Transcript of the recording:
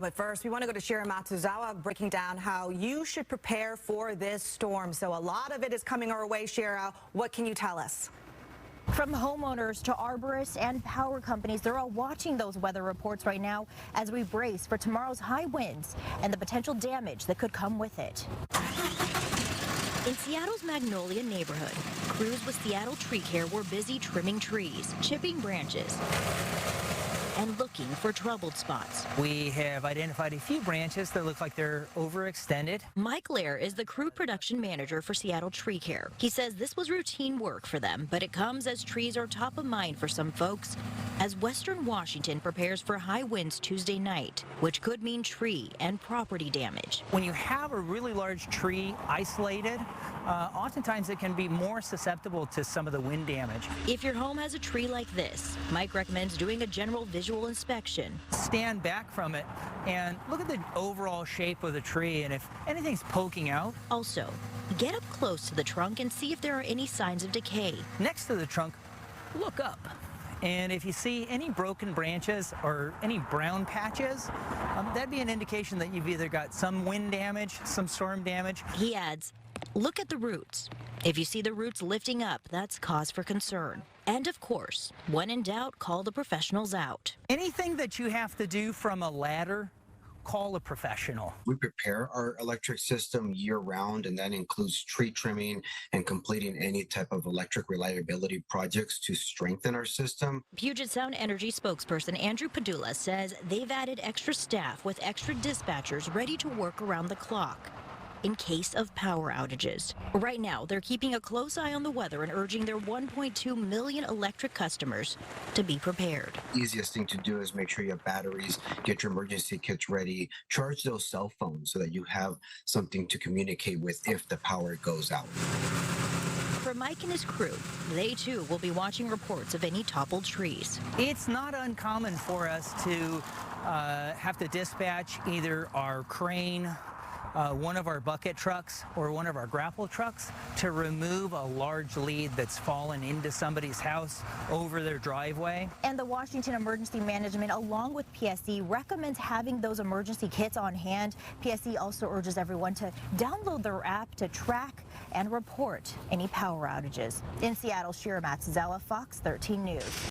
But first, we want to go to Shira Matsuzawa breaking down how you should prepare for this storm. So a lot of it is coming our way, Shira. What can you tell us? From homeowners to arborists and power companies, they're all watching those weather reports right now as we brace for tomorrow's high winds and the potential damage that could come with it. In Seattle's Magnolia neighborhood, crews with Seattle Tree Care were busy trimming trees, chipping branches, and looking for troubled spots. We have identified a few branches that look like they're overextended. Mike Lair is the crew production manager for Seattle Tree Care. He says this was routine work for them, but it comes as trees are top of mind for some folks as Western Washington prepares for high winds Tuesday night, which could mean tree and property damage. When you have a really large tree isolated, oftentimes it can be more susceptible to some of the wind damage. If your home has a tree like this, Mike recommends doing a general visual inspection. Stand back from it and look at the overall shape of the tree, and if anything's poking out. Also, get up close to the trunk and see if there are any signs of decay. Next to the trunk, look up. And if you see any broken branches or any brown patches, that'd be an indication that you've either got some wind damage, some storm damage. He adds, look at the roots. If you see the roots lifting up, that's cause for concern. And of course, when in doubt, call the professionals out. Anything that you have to do from a ladder, call a professional. We prepare our electric system year-round, and that includes tree trimming and completing any type of electric reliability projects to strengthen our system. Puget Sound Energy spokesperson Andrew Padula says they've added extra staff with extra dispatchers ready to work around the clock in case of power outages. Right now, they're keeping a close eye on the weather and urging their 1.2 million electric customers to be prepared. Easiest thing to do is make sure you have batteries, get your emergency kits ready, charge those cell phones so that you have something to communicate with if the power goes out. For Mike and his crew, they too will be watching reports of any toppled trees. It's not uncommon for us to have to dispatch either our crane, one of our bucket trucks, or one of our grapple trucks to remove a large lead that's fallen into somebody's house over their driveway. And the Washington Emergency Management, along with PSC, recommends having those emergency kits on hand. PSC also urges everyone to download their app to track and report any power outages. In Seattle, Shira Matsuzawa, Fox 13 News.